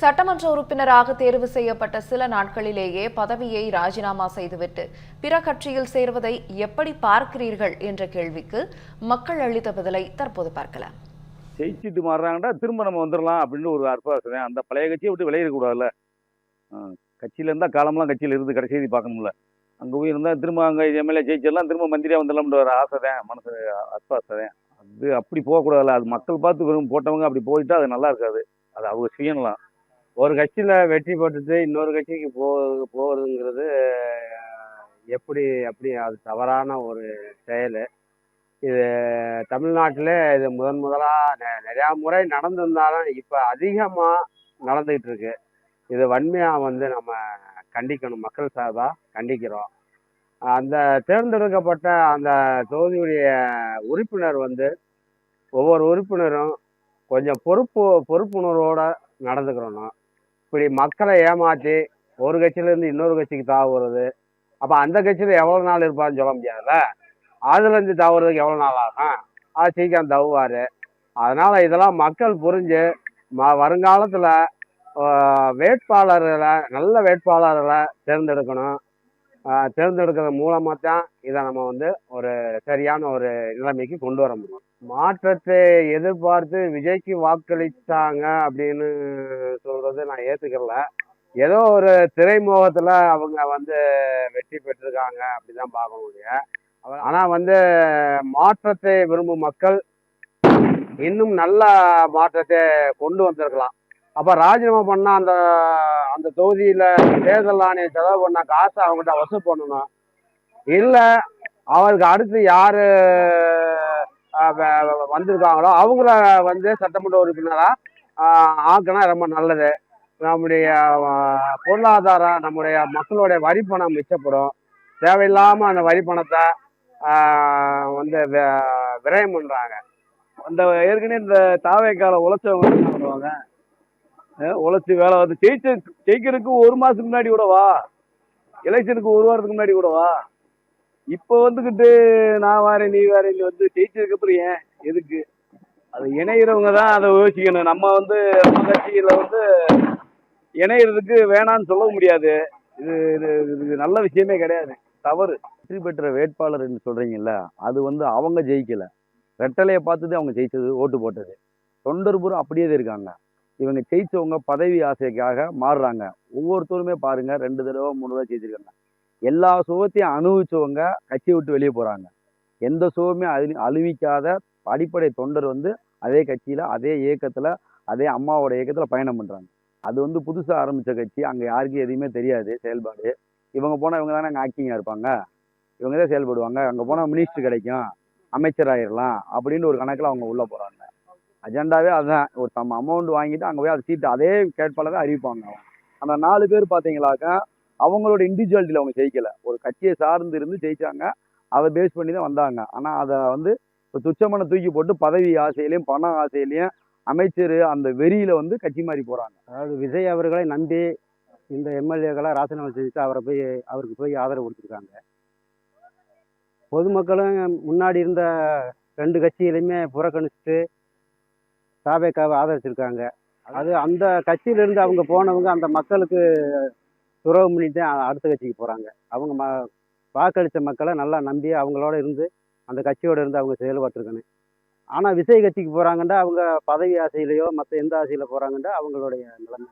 சட்டமன்ற உறுப்பினராக தேர்வு செய்யப்பட்ட சில நாட்களிலேயே பதவியை ராஜினாமா செய்துவிட்டு பிற கட்சியில் சேர்வதை எப்படி பார்க்கிறீர்கள் என்ற கேள்விக்கு மக்கள் அளித்த பதிலை தற்போது பார்க்கலாம். ஜெயிச்சுட்டு மாறுறாங்கன்னா திரும்ப நம்ம வந்துடலாம் அப்படின்னு ஒரு அற்புதம். அந்த பழைய கட்சியை விட்டு விளையிடக்கூடாதுல்ல. கட்சியில் இருந்தால் காலம்லாம் கட்சியில் இருந்து கடைசி பார்க்கணும்ல. அங்கே போய் இருந்தால் திரும்ப அங்கே எம்எல்ஏ ஜெயிச்சிடலாம், திரும்ப மந்திரியாக வந்துடலாம்னு ஒரு ஆசை தான், மனசு அற்புதம். அது அப்படி போகக்கூடாதுல்ல. அது மக்கள் பார்த்து விரும்ப போட்டவங்க அப்படி போயிட்டா அது நல்லா இருக்காது. அது அவங்க சுயநலம். ஒரு கட்சியில் வெற்றி பெற்றுட்டு இன்னொரு கட்சிக்கு போகிறதுங்கிறது அப்படி அது தவறான ஒரு செயல். இது தமிழ்நாட்டில் இது முதலாக நிறையா முறை நடந்திருந்தாலும் இப்போ அதிகமாக நடந்துக்கிட்டு இருக்கு. இது வன்மையாக நம்ம கண்டிக்கணும், மக்கள் சார்பாக கண்டிக்கிறோம். அந்த தேர்ந்தெடுக்கப்பட்ட அந்த தொகுதியுடைய உறுப்பினர் ஒவ்வொரு உறுப்பினரும் கொஞ்சம் பொறுப்புணர்வோடு நடந்துக்கிறணும். இப்படி மக்களை ஏமாற்றி ஒரு கட்சியிலேருந்து இன்னொரு கட்சிக்கு தாவுறது, அப்போ அந்த கட்சியில் எவ்வளோ நாள் இருப்பான்னு சொல்ல முடியாதுல்ல. அதுலேருந்து தவறுறதுக்கு எவ்வளோ நாள் ஆகும்? அது சீக்கிரம் தவுவார். அதனால் இதெல்லாம் மக்கள் புரிஞ்சு வருங்காலத்தில் நல்ல வேட்பாளர்களை தேர்ந்தெடுக்கணும். தேர்ந்தெடுக்கிறது மூலமாக தான் இதை நம்ம ஒரு சரியான ஒரு நிலைமைக்கு கொண்டு வர முடியும். மாற்றத்தை எதிர்பார்த்து விஜய்க்கு வாக்களித்தாங்க அப்படின்னு சொல்கிறது நான் ஏற்றுக்கல. ஏதோ ஒரு திரைமுகத்தில் அவங்க வெற்றி பெற்றிருக்காங்க அப்படிதான் பார்க்க முடியும். ஆனால் மாற்றத்தை விரும்பும் மக்கள் இன்னும் நல்ல மாற்றத்தை கொண்டு வந்திருக்கலாம். அப்போ ராஜினாமா பண்ணால் அந்த தொகுதியில் தேர்தல் ஆணையம் செலவு பண்ண காசை அவங்ககிட்ட வசூல் பண்ணணும். இல்லை அவருக்கு அடுத்து யார் வந்திருக்காங்களோ அவங்கள சட்டமன்ற உறுப்பினராக ஆக்கினா ரொம்ப நல்லது. நம்முடைய பொருளாதாரம், நம்முடைய மக்களுடைய வரிப்பணம் மிச்சப்படும். தேவையில்லாமல் அந்த வரிப்பணத்தை விரயம் பண்ணுறாங்க. அந்த ஏற்கனவே இந்த தாவேக்கால உழைச்சவங்க என்ன பண்ணுவாங்க? உழைச்சி வேலை ஜெயிக்கிறதுக்கு 1 மாதத்துக்கு முன்னாடி கூட வா, எலெக்ஷனுக்கு 1 வாரத்துக்கு முன்னாடி கூட வா. இப்போ வந்துக்கிட்டு நான் வாரேன் நீ வாரேன் ஜெயிச்சதுக்கு அப்புறம் ஏன் எதுக்கு? அது இணைகிறவங்க தான் அதை யோசிக்கணும். நம்ம நம்ம கட்சியில் இணைகிறதுக்கு வேணான்னு சொல்ல முடியாது. இது நல்ல விஷயமே கிடையாது, தவறு. வெற்றி பெற்ற வேட்பாளர் என்று சொல்றீங்கல்ல, அது அவங்க ஜெயிக்கல, ரெட்டலையை பார்த்துட்டு அவங்க ஜெயிச்சது, ஓட்டு போட்டது. தொண்டர் பூரா அப்படியே இருக்காங்க. இவங்க ஜெயிச்சவங்க பதவி ஆசைக்காக மாறுறாங்க. ஒவ்வொருத்தருமே பாருங்க 2 தடவை 3 தடவை ஜெயிச்சிருக்காங்க. எல்லா சுகத்தையும் அனுபவிச்சவங்க கட்சியை விட்டு வெளியே போறாங்க. எந்த சுகமே அழிவிக்காத அடிப்படை தொண்டர் அதே கட்சியில, அதே இயக்கத்துல, அதே அம்மாவோட இயக்கத்துல பயணம் பண்றாங்க. அது புதுசா ஆரம்பிச்ச கட்சி. அங்க யாருக்கும் எதுவுமே தெரியாது செயல்பாடு. இவங்க போனா இவங்க தானே அங்கே ஆக்டிங்கா இருப்பாங்க, இவங்க தான் செயல்படுவாங்க. அங்க போனா மினிஸ்டர் கிடைக்கும், அமைச்சர் ஆயிடலாம் அப்படின்னு ஒரு கணக்குல அவங்க உள்ள போறாங்க. அஜெண்டாவே அதுதான். ஒரு அமௌண்ட் வாங்கிட்டு அங்கே போய் அது சீட்டு அதே கேட்பாளரை அறிவிப்பாங்க. அந்த 4 பேர் பார்த்தீங்களாக்கா அவங்களோட இண்டிவிஜுவாலிட்டியில் அவங்க ஜெயிக்கல, ஒரு கட்சியை சார்ந்து இருந்து ஜெயிச்சாங்க. அதை பேஸ் பண்ணி தான் வந்தாங்க. ஆனால் அதை இப்போ துச்சமான தூக்கி போட்டு பதவி ஆசையிலையும் பண ஆசையிலையும் அமைச்சர் அந்த வெறியில கட்சி மாறி போறாங்க. அதாவது விஜய் அவர்களை நம்பி இந்த எம்எல்ஏக்களை ராஜினாமா செஞ்சுட்டு அவருக்கு போய் ஆதரவு கொடுத்துருக்காங்க. பொதுமக்களும் முன்னாடி இருந்த 2 கட்சியிலையுமே புறக்கணிச்சுட்டு தாவேக்காவை ஆதரிச்சிருக்காங்க. அது அந்த கட்சியிலிருந்து அவங்க போனவங்க அந்த மக்களுக்கு துரோகம் பண்ணிட்டு அடுத்த கட்சிக்கு போகிறாங்க. அவங்க வாக்களித்த மக்களை நல்லா நம்பி அவங்களோட இருந்து அந்த கட்சியோடு இருந்து அவங்க செயல்பட்டுருக்கணும். ஆனால் விஜய் கட்சிக்கு போகிறாங்கண்டா அவங்க பதவி ஆசையிலையோ மற்ற எந்த ஆசையில் போகிறாங்கண்டா அவங்களுடைய நிலைமை